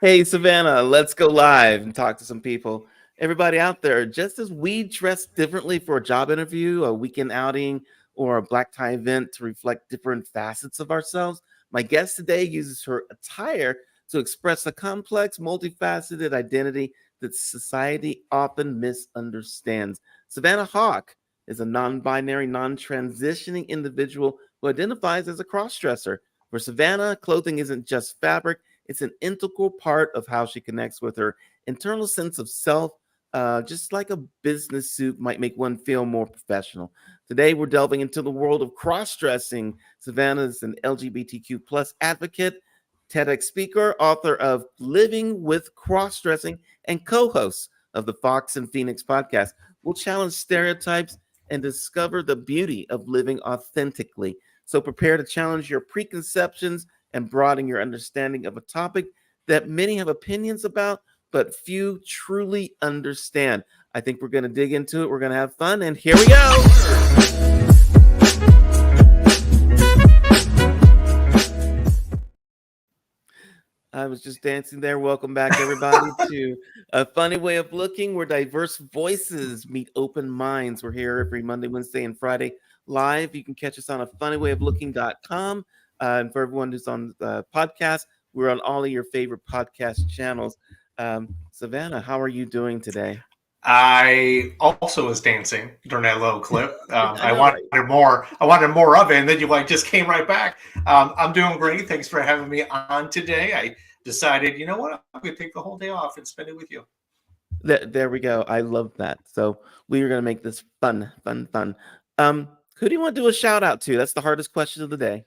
Hey, Savannah, let's go live and talk to some people. Everybody out there, just as we dress differently for a job interview, a weekend outing, or a black tie event to reflect different facets of ourselves, my guest today uses her attire to express a complex, multifaceted identity that society often misunderstands. Savannah Hauk is a non binary, non transitioning individual who identifies as a crossdresser. For Savannah, clothing isn't just fabric, it's an integral part of how she connects with her internal sense of self, just like a business suit might make one feel more professional. Today, we're delving into the world of cross dressing. Savannah is an LGBTQ plus advocate, TEDx speaker, author of Living with Cross Dressing, and co host of the Fox and Phoenix podcast. We'll challenge stereotypes and discover the beauty of living authentically. So prepare to challenge your preconceptions and broaden your understanding of a topic that many have opinions about, but few truly understand. I think we're going to dig into it. We're going to have fun, and here we go. I was just dancing there. Welcome back, everybody, to A Funny Way of Looking, where diverse voices meet open minds. We're here every Monday, Wednesday, and Friday live. You can catch us on AFunnyWayofLooking.com. And for everyone who's on the podcast, we're on all of your favorite podcast channels. Savannah, how are you doing today? I also was dancing during that little clip. I I know, right? wanted more. I wanted more of it, and then you just came right back. I'm doing great. Thanks for having me on today. I decided, you know what, I'm going to take the whole day off and spend it with you. There we go. I love that. So we are going to make this fun, fun, fun. Who do you want to do a shout out to? That's the hardest question of the day.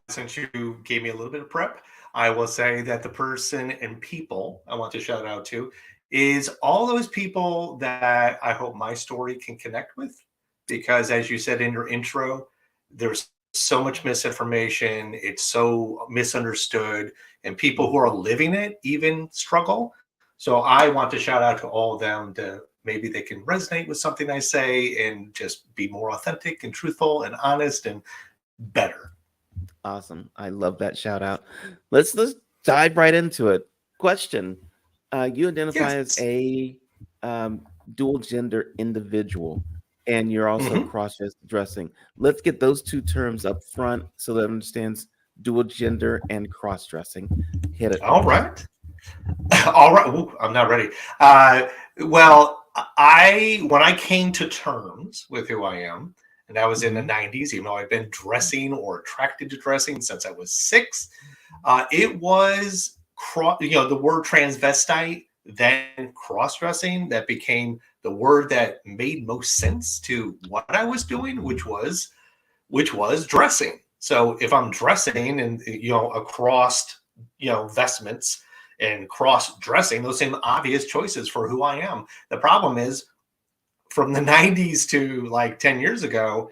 Since you gave me a little bit of prep, I will say that the person and people I want to shout out to is all those people that I hope my story can connect with. Because as you said in your intro, there's so much misinformation, it's so misunderstood, and people who are living it even struggle. So I want to shout out to all of them to maybe they can resonate with something I say and just be more authentic and truthful and honest and better. Awesome. I love that shout out. Let's dive right into it. Question. You identify as Yes. a dual gender individual, and you're also Mhm. cross dressing. Let's get those two terms up front so that it understands dual gender and cross dressing. Hit it. All right. All right. Ooh, I'm not ready. Well, I when I came to terms with who I am, and that was in the Mhm. 90s, even though I've been dressing or attracted to dressing since I was 6, it was the word transvestite, then cross-dressing that became the word that made most sense to what I was doing, which was dressing. So if I'm dressing and across vestments and cross dressing, those same obvious choices for who I am. The problem is from the 90s to like 10 years ago,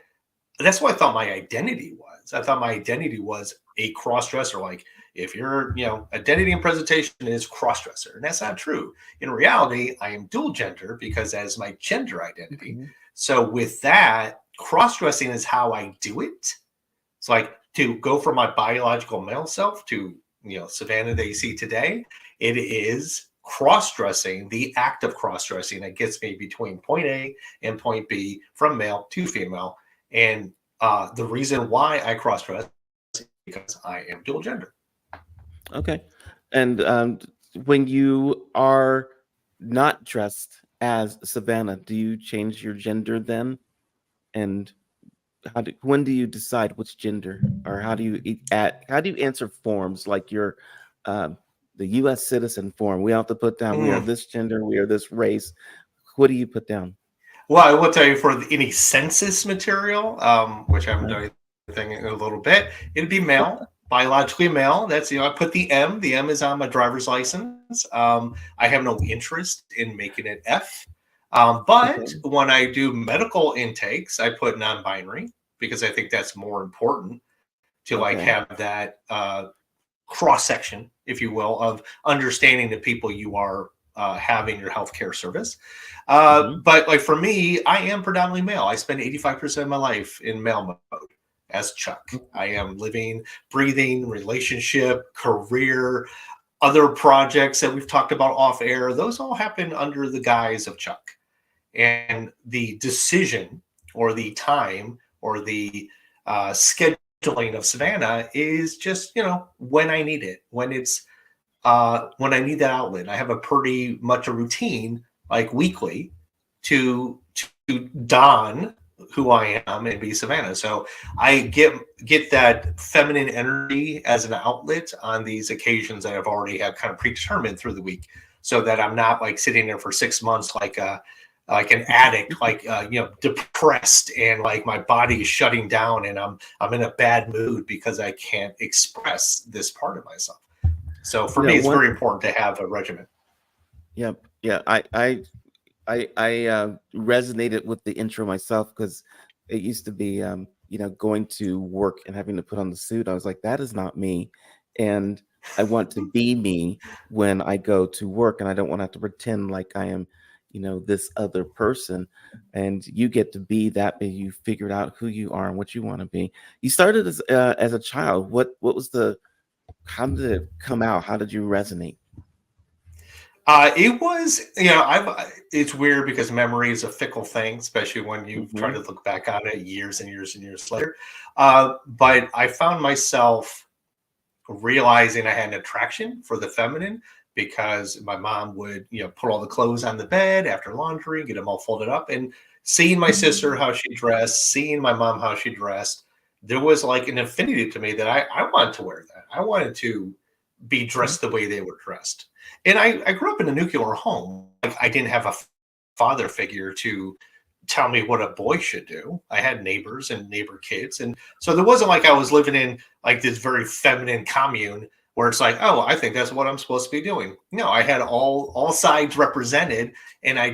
that's what I thought my identity was. I thought my identity was a cross dresser. Like if your identity and presentation is cross dresser, and that's not true. In reality, I am dual gender because that is my gender identity. Mhm. So with that, cross dressing is how I do it. It's like to go from my biological male self to Savannah that you see today. It is cross-dressing, the act of cross-dressing that gets me between point A and point B from male to female. And the reason why I cross-dress is because I am dual gender. Okay. And when you are not dressed as Savannah, do you change your gender then? And when do you decide which gender, or how do you answer forms like your the U.S. citizen form? We have to put down we are Mm. this gender, we are this race. What do you put down? Well, I will tell you for any census material, which I haven't Uh, done anything in a little bit, it'd be male, biologically male. That's I put the M. The M is on my driver's license. I have no interest in making it F. But okay. when I do medical intakes, I put non-binary because I think that's more important to like Okay. have that cross section, if you will, of understanding the people you are having your healthcare service. Hmm. But like for me, I am predominantly male. I spend 85% of my life in male mode. as Chuck. I am living, breathing, relationship, career, other projects that we've talked about off air. Those all happen under the guise of Chuck. And the decision or the time or the scheduling of Savannah is just, when I need it, when I need that outlet. I have a pretty much a routine, like weekly, to don who I am and be Savannah. So I get that feminine energy as an outlet on these occasions that I've already have kind of predetermined through the week, so that I'm not like sitting there for 6 months like an addict, depressed, and like my body is shutting down and I'm in a bad mood because I can't express this part of myself. So for me, it's very important to have a regimen. Yep. Yeah. I resonated with the intro myself, because it used to be, going to work and having to put on the suit. I was like, that is not me. And I want to be me when I go to work, and I don't want to have to pretend like I am, this other person. And you get to be that, but you figured out who you are and what you want to be. You started as a child. What was how did it come out? How did you resonate? It was, it's weird because memory is a fickle thing, especially when you try to look back on it years and years and years later. But I found myself realizing I had an attraction for the feminine because my mom would, put all the clothes on the bed after laundry, get them all folded up, and seeing my sister how she dressed, seeing my mom how she dressed, there was like an affinity to me that I wanted to wear that. I wanted to be dressed the way they were dressed. And I grew up in a nuclear home. Like, I didn't have a father figure to tell me what a boy should do. I had neighbors and neighbor kids. And so there wasn't like I was living in like this very feminine commune where it's like, oh, I think that's what I'm supposed to be doing. No, I had all sides represented. And I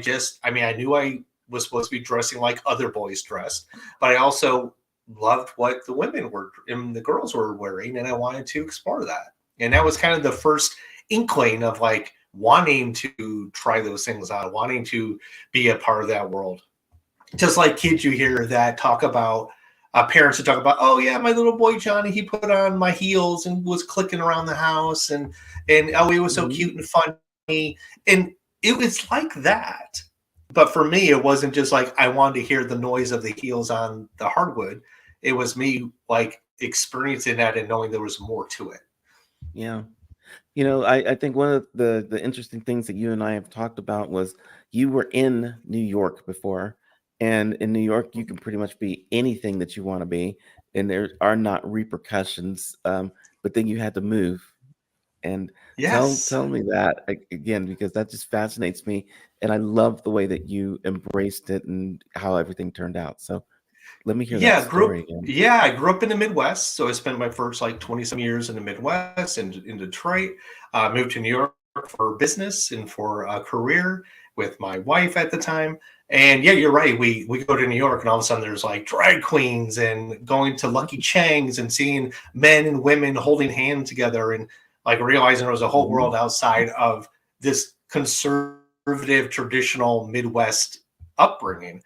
knew I was supposed to be dressing like other boys dressed, but I also loved what the women were and the girls were wearing. And I wanted to explore that. And that was kind of the first inkling of like wanting to try those things out, wanting to be a part of that world. Just like kids you hear that talk about, parents that talk about, oh yeah, my little boy Johnny, he put on my heels and was clicking around the house, and oh, he was so cute and funny. And it was like that. But for me, it wasn't just like I wanted to hear the noise of the heels on the hardwood. It was me like experiencing that and knowing there was more to it. Yeah. I think one of the interesting things that you and I have talked about was you were in New York before, and in New York, you can pretty much be anything that you want to be, and there are not repercussions. But then you had to move, and Yes. tell me that again, because that just fascinates me, and I love the way that you embraced it and how everything turned out. So let me hear that story again. I grew up in the Midwest. So I spent my first like 20 some years in the Midwest and in Detroit. Moved to New York for business and for a career with my wife at the time. And yeah, you're right. We go to New York and all of a sudden there's like drag queens and going to Lucky Chang's and seeing men and women holding hands together and like realizing there was a whole world outside of this conservative, traditional Midwest upbringing.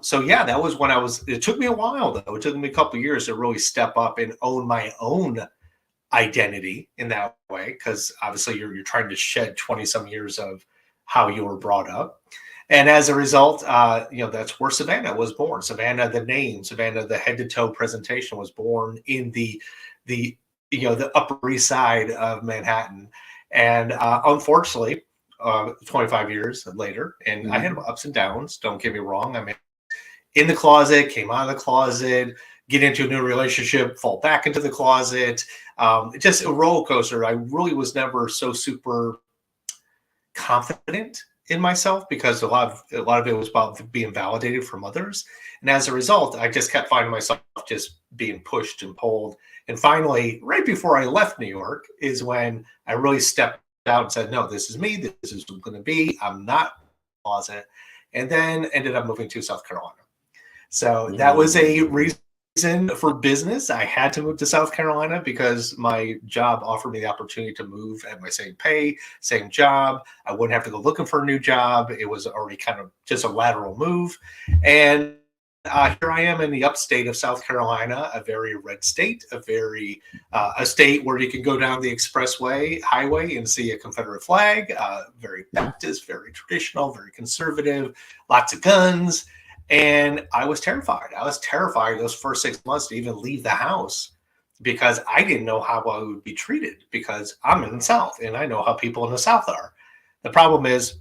So yeah, that was when it took me a while though. It took me a couple of years to really step up and own my own identity in that way. Cause obviously you're trying to shed 20 some years of how you were brought up. And as a result, that's where Savannah was born. Savannah, the name, Savannah, the head to toe presentation was born in the Upper East Side of Manhattan. And unfortunately, 25 years later, and I had ups and downs. Don't get me wrong. I mean, in the closet, came out of the closet, get into a new relationship, fall back into the closet. Just a roller coaster. I really was never so super confident in myself because a lot of it was about being validated from others. And as a result, I just kept finding myself just being pushed and pulled. And finally, right before I left New York is when I really stepped out and said, no, this is me. This is what I'm going to be. I'm not in the closet. And then ended up moving to South Carolina. So that was a reason for business. I had to move to South Carolina because my job offered me the opportunity to move at my same pay, same job. I wouldn't have to go looking for a new job. It was already kind of just a lateral move. And here I am in the upstate of South Carolina, a very red state, a state where you can go down the expressway highway and see a Confederate flag, very Baptist, very traditional, very conservative, lots of guns. And I was terrified. I was terrified those first 6 months to even leave the house because I didn't know how I would be treated because I'm in the South and I know how people in the South are. The problem is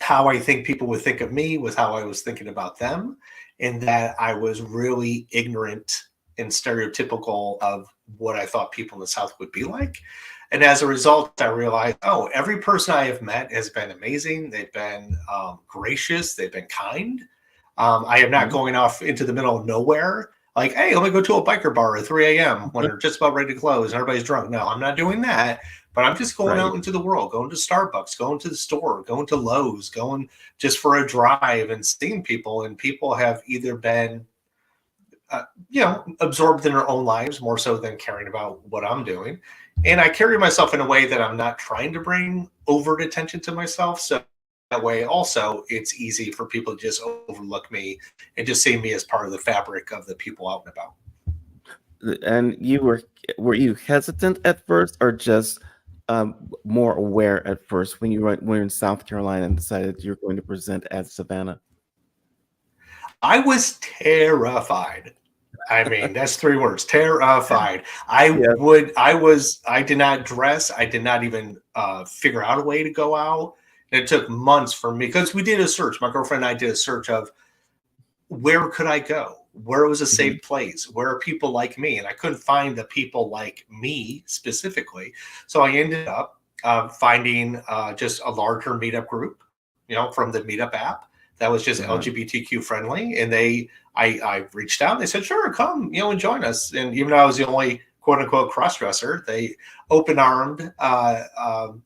how I think people would think of me was how I was thinking about them, and that I was really ignorant and stereotypical of what I thought people in the South would be like. And as a result, I realized, oh, every person I have met has been amazing. They've been gracious. They've been kind. I am not going off into the middle of nowhere like, hey, let me go to a biker bar at 3 a.m. when they're just about ready to close and everybody's drunk. No, I'm not doing that. But I'm just going out into the world, going to Starbucks, going to the store, going to Lowe's, going just for a drive and seeing people. And people have either been, absorbed in their own lives more so than caring about what I'm doing. And I carry myself in a way that I'm not trying to bring overt attention to myself. So that way also it's easy for people to just overlook me and just see me as part of the fabric of the people out and about. And were you hesitant at first, or just more aware at first when you were in South Carolina and decided you're going to present as Savannah? I was terrified. I mean, that's 3 words, terrified. I did not dress. I did not even figure out a way to go out. And it took months for me because we did a search. My girlfriend and I did a search of where could I go? Where was a safe place? Where are people like me? And I couldn't find the people like me specifically. So I ended up finding just a larger meetup group, from the Meetup app that was just LGBTQ friendly. And I reached out and they said, sure, come, and join us. And even though I was the only quote unquote crossdresser, they open armed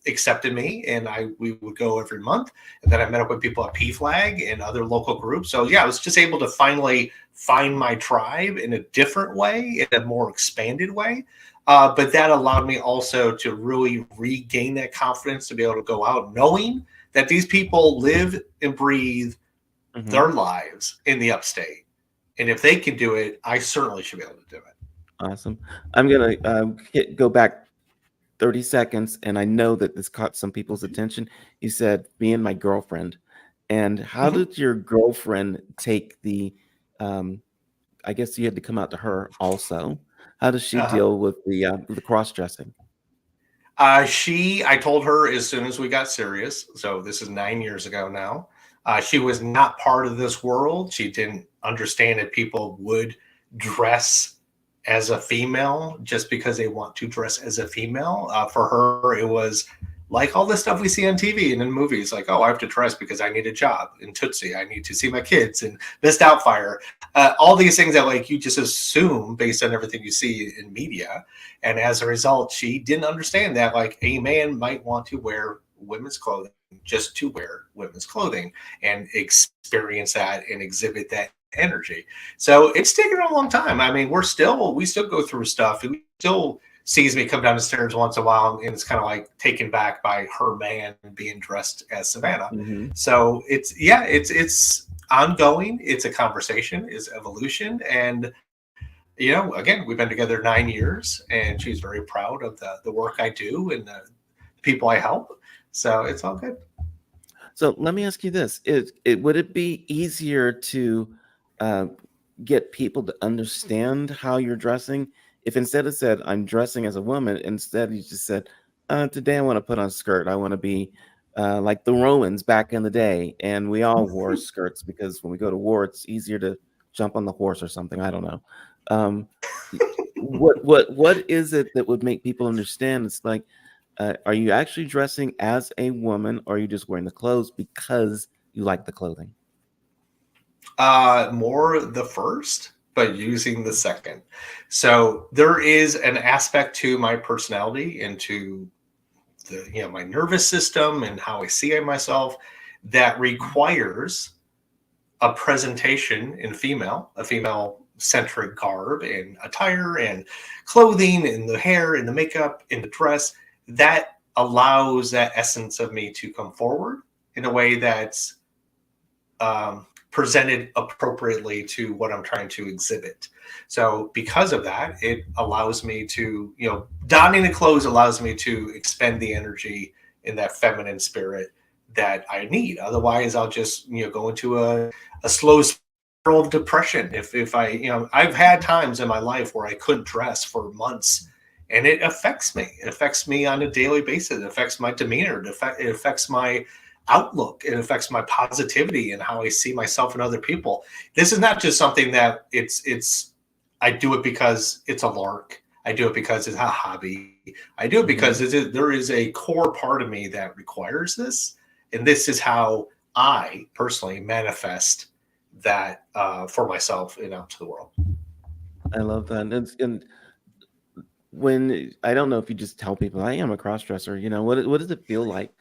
accepted me, and we would go every month. And then I met up with people at PFLAG and other local groups. So yeah, I was just able to finally find my tribe in a different way, in a more expanded way. But that allowed me also to really regain that confidence to be able to go out knowing that these people live and breathe their lives in the upstate. And if they can do it, I certainly should be able to do it. Awesome. I'm going to go back 30 seconds, and I know that this caught some people's attention. You said, me and my girlfriend. And how did your girlfriend take the, I guess you had to come out to her also. How does she deal with the cross-dressing? I told her as soon as we got serious, so this is 9 years ago now, she was not part of this world. She didn't understand that people would dress as a female just because they want to dress as a female. For her, it was like all the stuff we see on TV and in movies, like, oh, I have to dress because I need a job in Tootsie. I need to see my kids and Missed Outfire. All these things that like you just assume based on everything you see in media. And as a result, she didn't understand that like a man might want to wear women's clothing just to wear women's clothing and experience that and exhibit that energy. So it's taken a long time. I mean, we still go through stuff. He still sees me come down the stairs once in a while, and it's kind of like taken back by her man being dressed as Savannah. So it's ongoing. It's a conversation, it's evolution. And again, we've been together 9 years, and she's very proud of the work I do and the people I help. So it's all good. So let me ask you this: would it be easier to get people to understand how you're dressing if instead of said I'm dressing as a woman, instead you just said today I want to put on a skirt, I want to be like the Romans back in the day, and we all wore skirts because when we go to war it's easier to jump on the horse or something, I don't know. What is it that would make people understand? It's like, are you actually dressing as a woman, or are you just wearing the clothes because you like the clothing? More the first, but using the second. So there is an aspect to my personality and to the my nervous system and how I see myself that requires a presentation in a female centric garb and attire and clothing and the hair and the makeup and the dress that allows that essence of me to come forward in a way that's presented appropriately to what I'm trying to exhibit. So because of that, it allows me to, donning the clothes allows me to expend the energy in that feminine spirit that I need. Otherwise, I'll just, go into a slow spiral of depression. If I, I've had times in my life where I couldn't dress for months, and it affects me. It affects me on a daily basis. It affects my demeanor. It affects my outlook. It affects my positivity and how I see myself and other people. This is not just something that I do it because it's a lark. I do it because it's a hobby. I do it because there is a core part of me that requires this. And this is how I personally manifest that for myself and out to the world. I love that. And when, I don't know if you just tell people I am a crossdresser, what does it feel like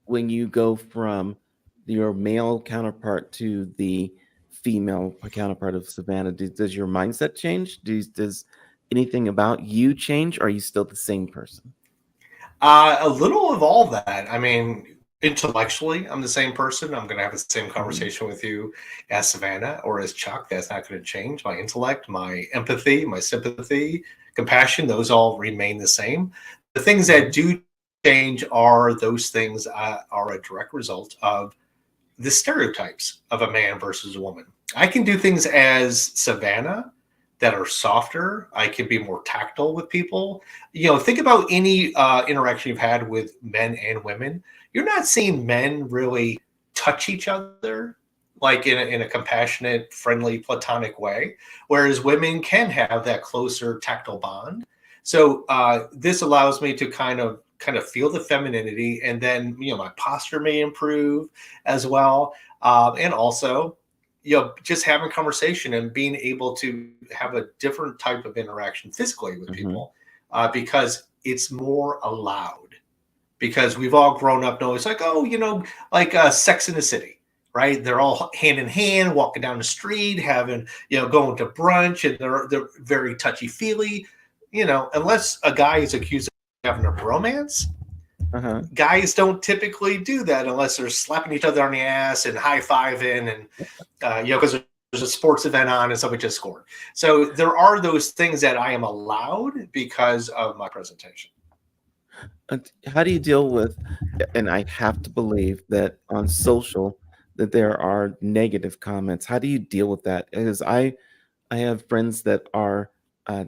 when you go from your male counterpart to the female counterpart of Savannah? Does your mindset change? Does anything about you change? Or are you still the same person? A little of all that. I mean, intellectually, I'm the same person. I'm going to have the same conversation with you as Savannah or as Chuck. That's not going to change. My intellect, my empathy, my sympathy, compassion, those all remain the same. The things that do change are those things are a direct result of the stereotypes of a man versus a woman. I can do things as Savannah that are softer. I can be more tactile with people. Think about any interaction you've had with men and women. You're not seeing men really touch each other like in a compassionate, friendly, platonic way, whereas women can have that closer tactile bond. So this allows me to kind of feel the femininity, and then my posture may improve as well, and also just having conversation and being able to have a different type of interaction physically with people, because it's more allowed. Because we've all grown up knowing it's like, like Sex in the City, right? They're all hand in hand, walking down the street, having, going to brunch, and they're very touchy feely. Unless a guy is accused of having a bromance, guys don't typically do that unless they're slapping each other on the ass and high-fiving and because there's a sports event on and somebody just scored. So there are those things that I am allowed because of my presentation. How do you deal with, and I have to believe that on social that there are negative comments. How do you deal with that? Because I have friends that are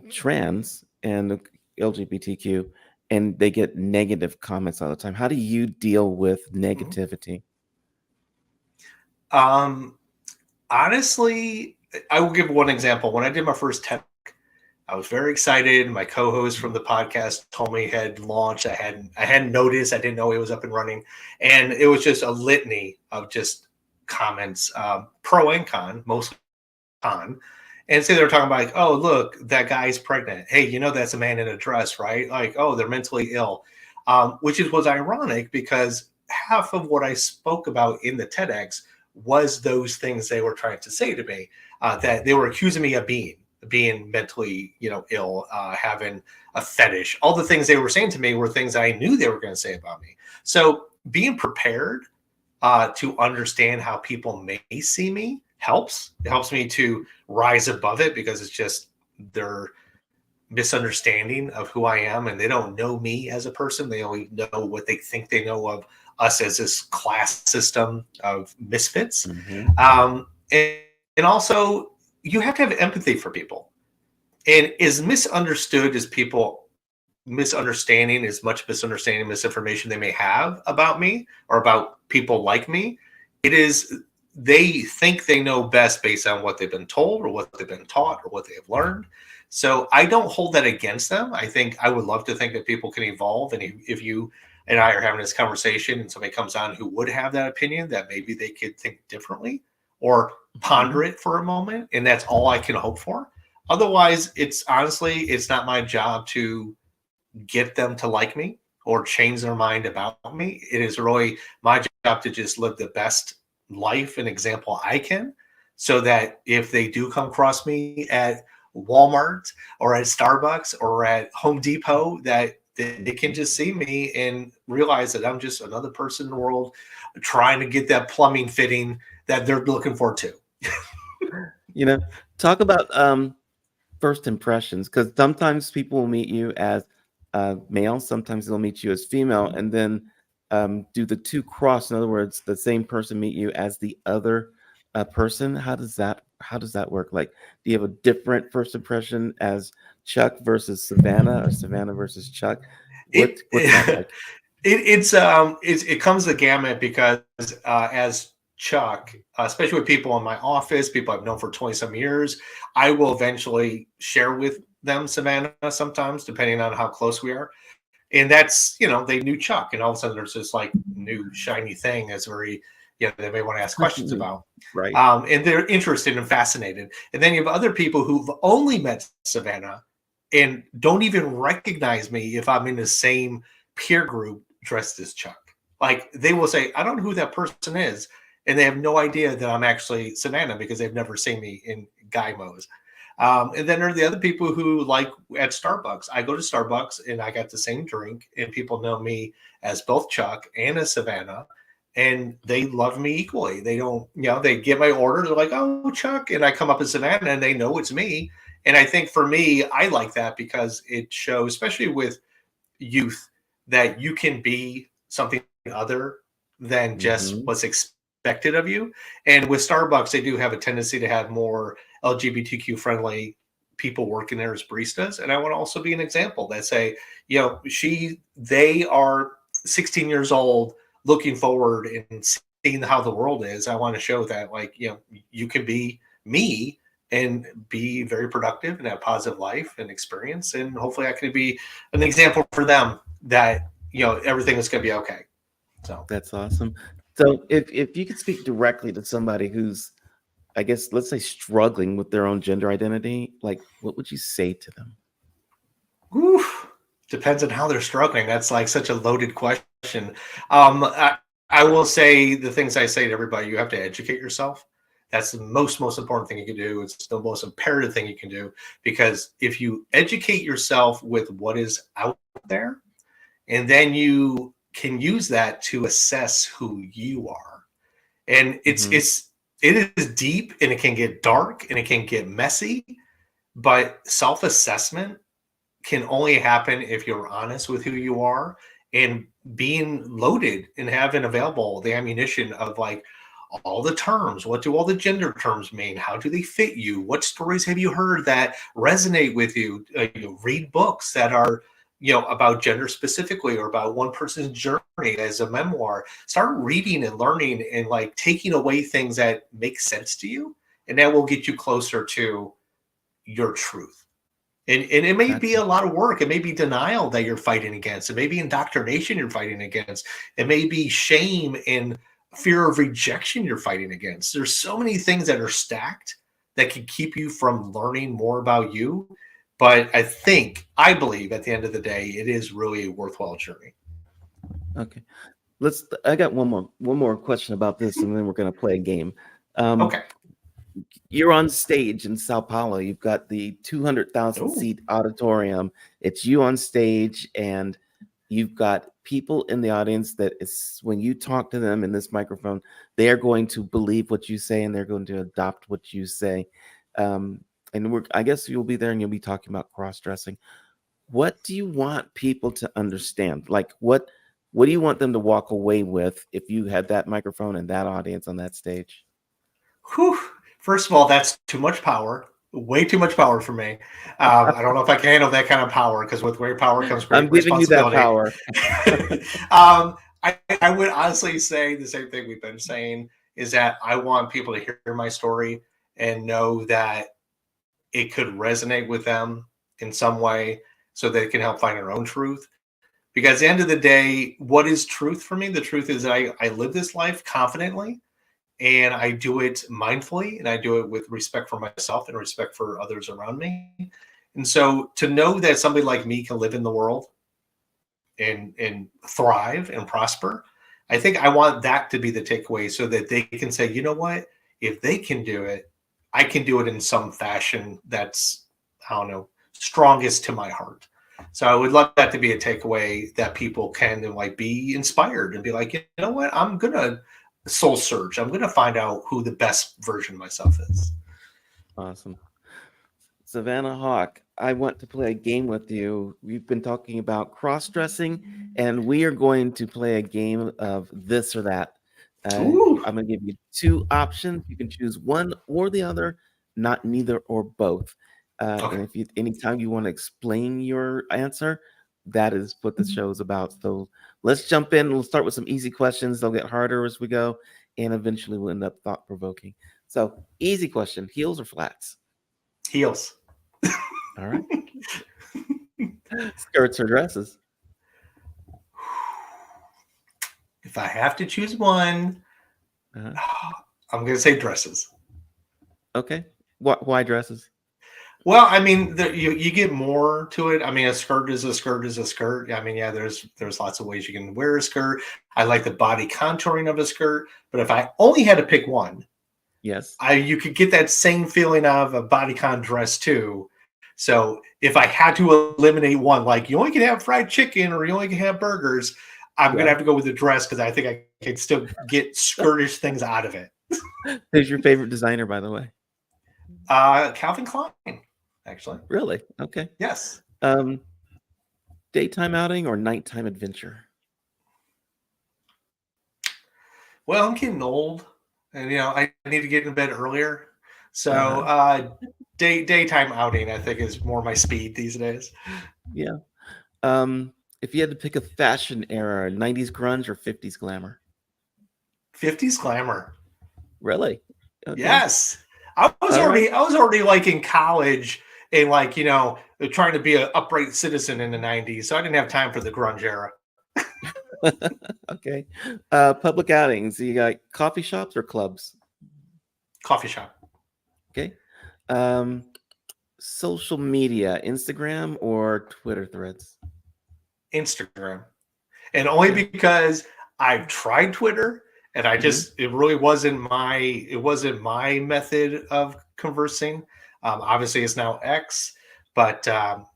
trans and LGBTQ, and they get negative comments all the time. How do you deal with negativity? Honestly, I will give one example. When I did my first TED, I was very excited. My co-host from the podcast told me he had launched. I hadn't noticed. I didn't know he was up and running, and it was just a litany of just comments, pro and con, mostly con. And so they were talking about, like, oh, look, that guy's pregnant. Hey, that's a man in a dress, right? Like, oh, they're mentally ill, which was ironic because half of what I spoke about in the TEDx was those things they were trying to say to me, that they were accusing me of being mentally, ill, having a fetish. All the things they were saying to me were things I knew they were going to say about me. So being prepared to understand how people may see me helps. It helps me to rise above it because it's just their misunderstanding of who I am, and they don't know me as a person. They only know what they think they know of us as this class system of misfits. And also, you have to have empathy for people. And as misunderstood as people misunderstanding, as much misunderstanding, misinformation they may have about me or about people like me, it is they think they know best based on what they've been told or what they've been taught or what they have learned. So I don't hold that against them. I think I would love to think that people can evolve. And if you and I are having this conversation and somebody comes on who would have that opinion, that maybe they could think differently or ponder it for a moment. And that's all I can hope for. Otherwise, it's not my job to get them to like me or change their mind about me. It is really my job to just live the best life and example I can, so that if they do come across me at Walmart or at Starbucks or at Home Depot, that they can just see me and realize that I'm just another person in the world trying to get that plumbing fitting that they're looking for too. You know, talk about first impressions, because sometimes people will meet you as male, sometimes they'll meet you as female, and then do the two cross. In other words, the same person meet you as the other person. How does that work? Like, do you have a different first impression as Chuck versus Savannah, or Savannah versus Chuck? It What's that like? it comes the gamut because as Chuck, especially with people in my office, people I've known for 20 some years, I will eventually share with them Savannah sometimes, depending on how close we are. And that's, they knew Chuck, and all of a sudden there's this like new shiny thing that's very, they may want to ask questions about. Right. And they're interested and fascinated. And then you have other people who've only met Savannah and don't even recognize me if I'm in the same peer group dressed as Chuck. Like, they will say, I don't know who that person is. And they have no idea that I'm actually Savannah because they've never seen me in guy mode. And then there are the other people who, like at Starbucks, I go to Starbucks and I got the same drink, and people know me as both Chuck and as Savannah, and they love me equally. They don't, they get my order. They're like, oh, Chuck. And I come up as Savannah and they know it's me. And I think for me, I like that because it shows, especially with youth, that you can be something other than just Mhm. what's expected of you. And with Starbucks, they do have a tendency to have more LGBTQ friendly people working there as baristas. And I want to also be an example that say, they are 16 years old, looking forward and seeing how the world is. I want to show that, like, you can be me and be very productive and have positive life and experience. And hopefully I can be an example for them that, everything is going to be okay. So That's awesome. So if you could speak directly to somebody who's, I guess, let's say, struggling with their own gender identity, like, what would you say to them? whew, depends on how they're struggling. That's like such a loaded question. I will say the things I say to everybody: you have to educate yourself. That's the most important thing you can do. It's the most imperative thing you can do, because if you educate yourself with what is out there, and then you can use that to assess who you are. And Mhm. it is deep, and it can get dark, and it can get messy, but self-assessment can only happen if you're honest with who you are, and being loaded and having available the ammunition of, like, all the terms. What do all the gender terms mean? How do they fit you? What stories have you heard that resonate with you? Read books that are, about gender specifically, or about one person's journey as a memoir. Start reading and learning and, like, taking away things that make sense to you, and that will get you closer to your truth. And it may be Gotcha. a lot of work. It may be denial that you're fighting against. It may be indoctrination you're fighting against. It may be shame and fear of rejection you're fighting against. There's so many things that are stacked that can keep you from learning more about you. But I believe at the end of the day, it is really a worthwhile journey. Okay. I got one more question about this, and then we're gonna play a game. Um, Okay. you're on stage in Sao Paulo. You've got the 200,000 Oh, seat auditorium. It's you on stage, and you've got people in the audience that is, when you talk to them in this microphone, they are going to believe what you say, and they're going to adopt what you say. Um, and I guess you'll be there, and you'll be talking about cross dressing. What do you want people to understand? Like, what do you want them to walk away with if you had that microphone and that audience on that stage? whew. First of all, that's too much power. Way too much power for me. I don't know if I can handle that kind of power, because with great power comes I'm great giving you that responsibility. power. I would honestly say the same thing we've been saying, is that I want people to hear my story and know that it could resonate with them in some way, so they can help find their own truth. Because at the end of the day, what is truth for me? The truth is that I live this life confidently, and I do it mindfully, and I do it with respect for myself and respect for others around me. And so to know that somebody like me can live in the world and thrive and prosper, I think I want that to be the takeaway, so that they can say, you know what, if they can do it, I can do it in some fashion that's, I don't know, strongest to my heart. So I would love that to be a takeaway that people can like be inspired and be like, you know what, I'm gonna soul search. I'm gonna find out who the best version of myself is. Awesome. Savannah Hauk, I want to play a game with you. We've been talking about cross-dressing, and we are going to play a game of this or that. Ooh. I'm going to give you two options. You can choose one or the other, not neither or both. Okay. And if you anytime you want to explain your answer, that is what the show is about. So let's jump in. We'll start with some easy questions. They'll get harder as we go, and eventually we'll end up thought-provoking. So, easy question: heels or flats? Heels. All right. Skirts or dresses? If I have to choose one, Uh-huh. I'm going to say dresses. Okay. Why dresses? Well, I mean, you get more to it. I mean, a skirt is a skirt is a skirt. I mean, yeah, there's lots of ways you can wear a skirt. I like the body contouring of a skirt, but if I only had to pick one, Yes. you could get that same feeling of a bodycon dress too. So if I had to eliminate one, like you only can have fried chicken or you only can have burgers, I'm gonna have to go with the dress because I think I can still get skirtish things out of it. Who's your favorite designer, by the way? Calvin Klein, actually. Really? Okay. Yes. Daytime outing or nighttime adventure? Well, I'm getting old, and I need to get in bed earlier. So daytime outing, I think, is more my speed these days. Yeah. If you had to pick a fashion era, 90s grunge or 50s glamour? 50s glamour. Really? Okay. Yes. I was already like in college and like, trying to be an upright citizen in the 90s. So I didn't have time for the grunge era. Okay. Public outings. You got coffee shops or clubs? Coffee shop. Okay. Social media, Instagram or Twitter threads? Instagram. And only because I've tried Twitter and I just it wasn't my method of conversing. Obviously it's now X, but I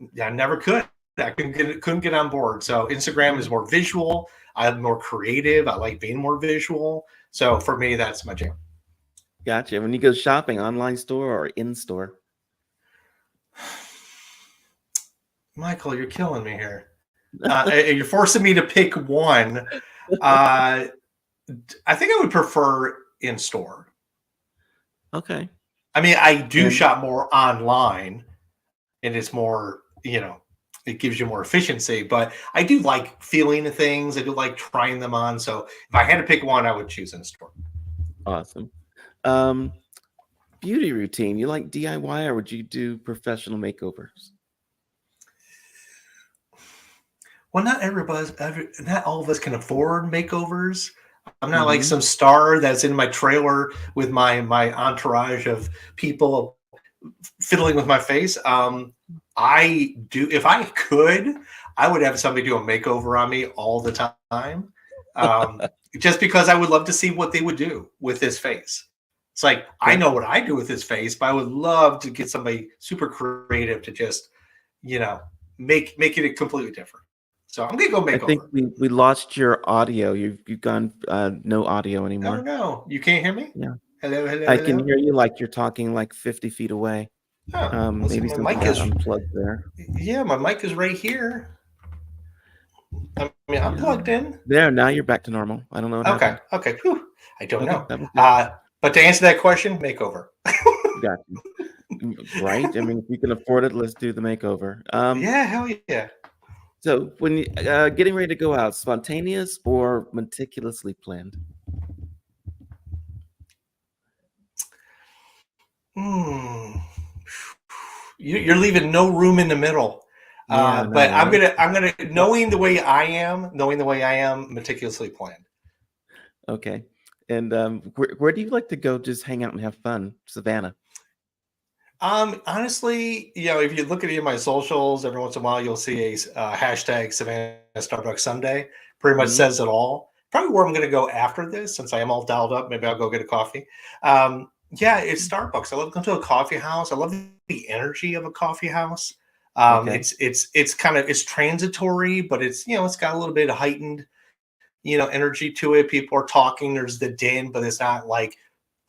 never could. I couldn't get on board. So Instagram is more visual. I'm more creative. I like being more visual. So for me, that's my jam. Gotcha. When you go shopping, online store or in store? Michael, you're killing me here. You're forcing me to pick one. I think I would prefer in store. Okay. I mean, I do shop more online, and it's more, it gives you more efficiency. But I do like feeling the things. I do like trying them on. So if I had to pick one, I would choose in store. Awesome. Beauty routine. You like DIY or would you do professional makeovers? Well, not all of us can afford makeovers. I'm not like some star that's in my trailer with my entourage of people fiddling with my face. I do, if I could, I would have somebody do a makeover on me all the time. Just because I would love to see what they would do with this face. It's like, I know what I do with this face, but I would love to get somebody super creative to just, make it completely different. So I'm gonna go makeover. I think we lost your audio. You've gone no audio anymore. Oh no, you can't hear me? Yeah. Hello, hello, I hello? can hear you like you're talking like 50 feet away. Oh, Maybe my something mic got is unplugged there. Yeah, my mic is right here. I mean, I'm plugged in. There, now you're back to normal. I don't know what happened. Okay. Whew. I don't know. That was good. But to answer that question, makeover. Got you. Right? I mean, if you can afford it, let's do the makeover. Yeah, hell yeah. So when you getting ready to go out, spontaneous or meticulously planned? You're leaving no room in the middle. Yeah, but no, I'm right? gonna knowing the way I am, meticulously planned. Okay. And where do you like to go just hang out and have fun, Savannah? Honestly, if you look at any of my socials, every once in a while you'll see a hashtag Savannah Starbucks Sunday. Pretty much says it all. Probably where I'm going to go after this, since I am all dialed up. Maybe I'll go get a coffee. Yeah, it's Starbucks. I love going to a coffee house. I love the energy of a coffee house. Okay. It's transitory, but it's got a little bit of heightened energy to it. People are talking. There's the din, but it's not like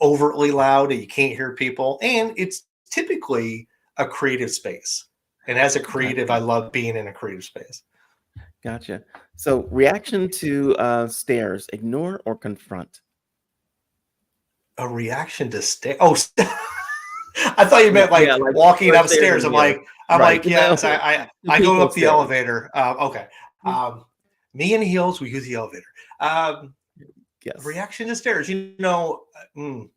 overtly loud and you can't hear people. And it's typically a creative space. And as a creative, I Gotcha. love being in a creative space. Gotcha. So reaction to stares, ignore or confront? A reaction to stay. Oh, I thought you meant Yeah, like like walking or stares upstairs. in the air. I'm Right. like, No, yes, I go people up the staring. elevator. Okay. Me in heels, we use the elevator. Um, Yes. Reaction to stairs. Mm,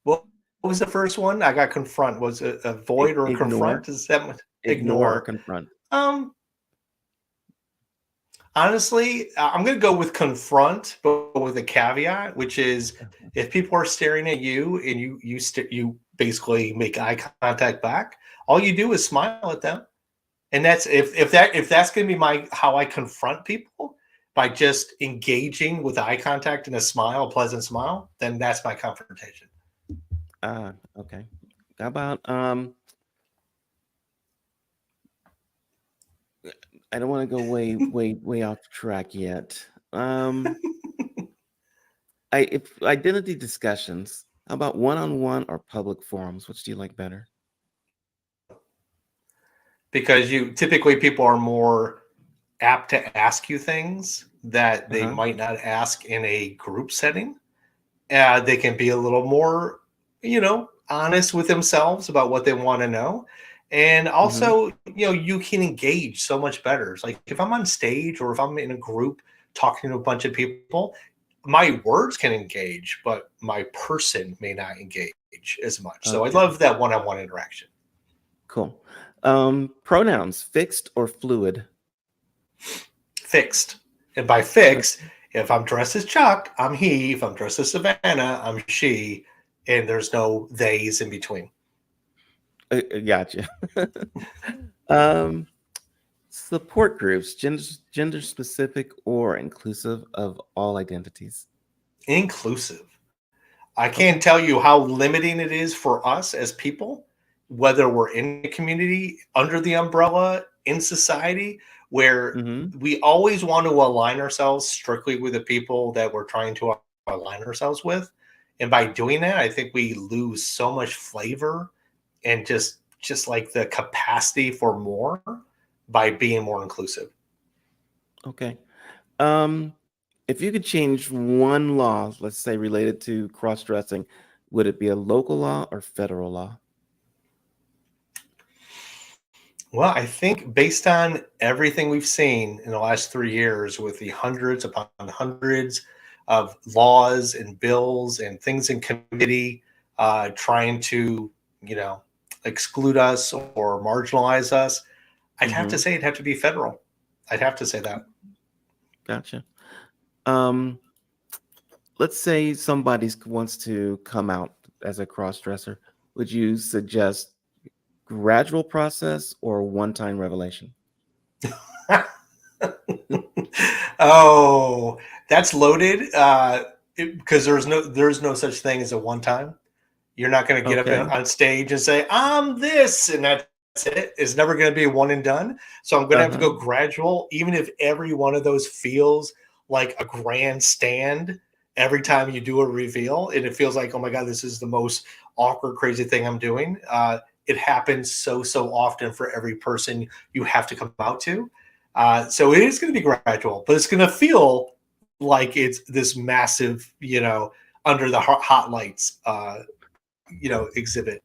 what was the first one? I got confront. Was it avoid or Ignore, confront? Is that what? or Ignore? confront. Um, Honestly, I'm going to go with confront, but with a caveat, which is if people are staring at you and you basically make eye contact back, all you do is smile at them, and that's if that's going to be my how I confront people by just engaging with eye contact and a smile, a pleasant smile, then that's my confrontation. Okay. How about I don't want to go way off track yet. If identity discussions, how about one-on-one or public forums? Which do you like better? Because you typically people are more apt to ask you things that they Uh-huh. might not ask in a group setting. They can be a little more, honest with themselves about what they want to know. And Mm-hmm. also, you can engage so much better. It's like if I'm on stage or if I'm in a group talking to a bunch of people, my words can engage, but my person may not engage as much. So I Okay. love that one-on-one interaction. Cool. Pronouns, fixed or fluid? Fixed. And by fixed, if I'm dressed as Chuck, I'm he. If I'm dressed as Savannah, I'm she. And there's no theys in between. Gotcha. um, Support groups, gender specific or inclusive of all identities. Inclusive. I Okay. can't tell you how limiting it is for us as people, whether we're in a community, under the umbrella, in society, where Mm-hmm. we always want to align ourselves strictly with the people that we're trying to align ourselves with. And by doing that, I think we lose so much flavor and just like the capacity for more by being more inclusive. Okay. Um, if you could change one law, let's say related to cross-dressing, would it be a local law or federal law? Well, I think based on everything we've seen in the last 3 years with the hundreds upon hundreds of laws and bills and things in committee trying to, you know, exclude us or marginalize us, I'd have to Mm-hmm. say it'd have to be federal. I'd have to say that. Gotcha. Um, let's say somebody wants to come out as a cross-dresser. Would you suggest gradual process or one-time revelation? Oh, that's loaded because there's no such thing as a one time. You're not going to get Okay. up on stage and say, I'm this, and that's it. It's never going to be a one and done. So I'm going to have to Uh-huh. go gradual, even if every one of those feels like a grandstand every time you do a reveal. And it feels like, oh my God, this is the most awkward, crazy thing I'm doing. It happens so often for every person you have to come out to. So it is going to be gradual, but it's going to feel like it's this massive, under the hot lights exhibit.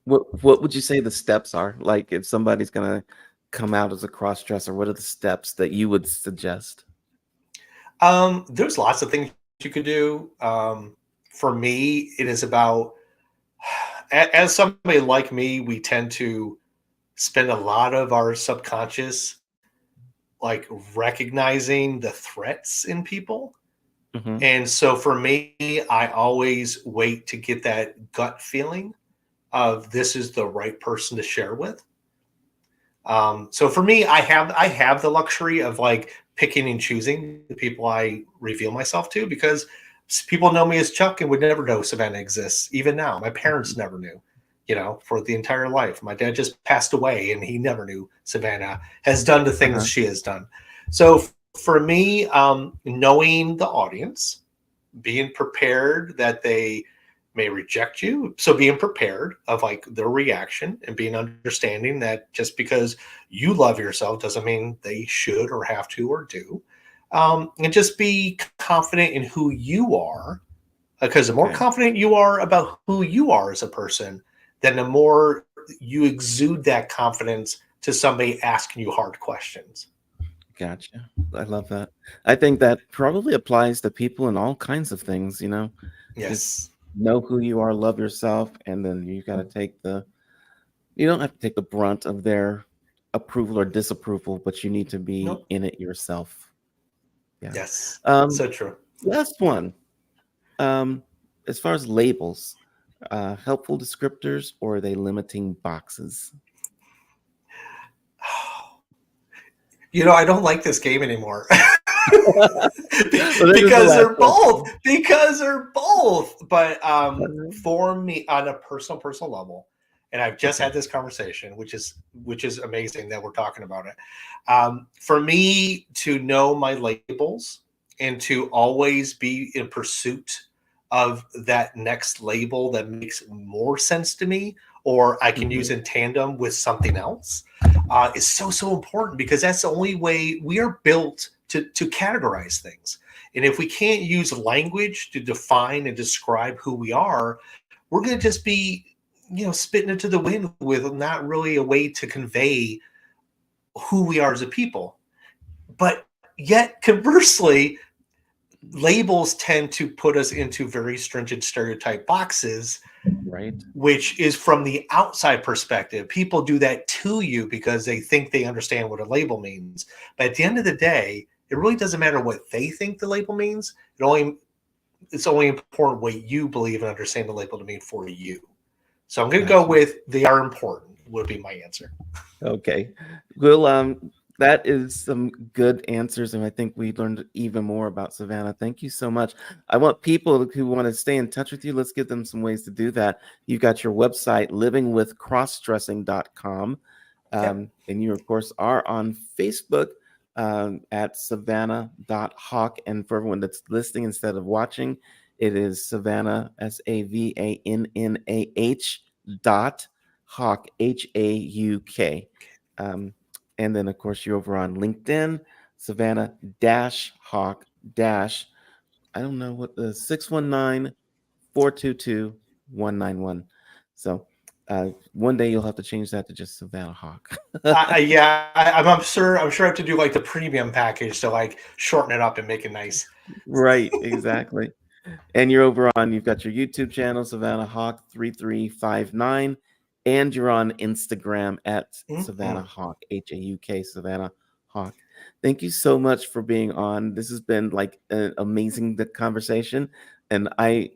What would you say the steps are? Like if somebody's gonna come out as a cross-dresser, what are the steps that you would suggest? There's lots of things you could do. For me, it is about as somebody like me, we tend to spend a lot of our subconscious like recognizing the threats in people. Hmm. And so for me, I always wait to get that gut feeling of this is the right person to share with. So for me, I have the luxury of like picking and choosing the people I reveal myself to because people know me as Chuck and would never know Savannah exists. Even now, my parents never knew. for the entire life. My dad just passed away and he never knew Savannah has done the things she has done. So for me, knowing the audience, being prepared that they may reject you. So being prepared of like their reaction and being understanding that just because you love yourself doesn't mean they should or have to or do. And just be confident in who you are, because the more confident you are about who you are as a person, then the more you exude that confidence to somebody asking you hard questions. Gotcha. I love that. I think that probably applies to people in all kinds of things, Yes. Just know who you are, love yourself, and then you got to you don't have to take the brunt of their approval or disapproval, but you need to be in it yourself. Yeah. Yes. So true. Last one. As far as labels, helpful descriptors, or are they limiting boxes? I don't like this game anymore. because they're both. But for me, on a personal level, and I've just had this conversation, which is amazing that we're talking about it. For me to know my labels and to always be in pursuit of that next label that makes more sense to me, or I can use in tandem with something else, is so important, because that's the only way we are built to categorize things. And if we can't use language to define and describe who we are, we're going to just be, spitting into the wind with not really a way to convey who we are as a people. But yet, conversely, labels tend to put us into very stringent stereotype boxes, right? Which is from the outside perspective. People do that to you because they think they understand what a label means. But at the end of the day, it really doesn't matter what they think the label means. It's only important what you believe and understand the label to mean for you. So I'm going to go with they are important would be my answer. Okay. Well, that is some good answers, and I think we learned even more about Savannah. Thank you so much. I want people who want to stay in touch with you, let's give them some ways to do that. You've got your website, livingwithcrossdressing.com. And you, of course, are on Facebook at Savannah.Hauk. And for everyone that's listening instead of watching, it is Savannah, SAVANNAH Hauk, HAUK. And then, of course, you're over on LinkedIn, Savannah-Hauk- I don't know what the 619-422-191. So one day you'll have to change that to just Savannah Hauk. I'm sure I have to do like the premium package to like shorten it up and make it nice. Right, exactly. And you've got your YouTube channel, Savannah Hauk 3359. And you're on Instagram at Savannah Hauk, HAUK, Savannah Hauk. Thank you so much for being on. This has been like an amazing conversation. And I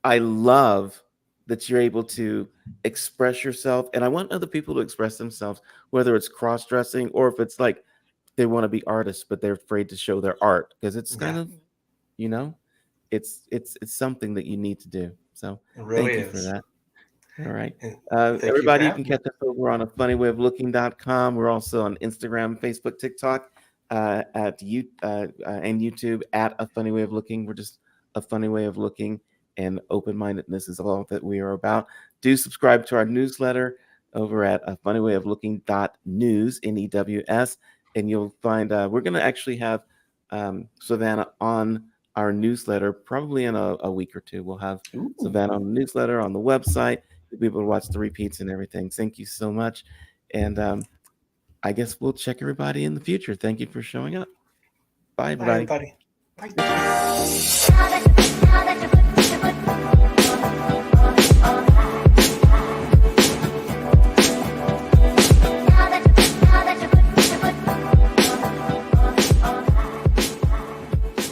love that you're able to express yourself. And I want other people to express themselves, whether it's cross-dressing or if it's like they want to be artists, but they're afraid to show their art, because it's kind of, it's something that you need to do. So really thank you for that. All right. Everybody, you can catch us over on AFunnyWayofLooking.com. We're also on Instagram, Facebook, TikTok, and YouTube at A Funny Way of Looking. We're just A Funny Way of Looking, and open-mindedness is all that we are about. Do subscribe to our newsletter over at AFunnyWayofLooking.news, NEWS, and you'll find we're going to actually have Savannah on our newsletter probably in a week or two. We'll have Savannah on the newsletter, on the website. You'll be able to watch the repeats and everything. Thank you so much. And I guess we'll check everybody in the future. Thank you for showing up. Bye, everybody. Bye, everybody. Bye.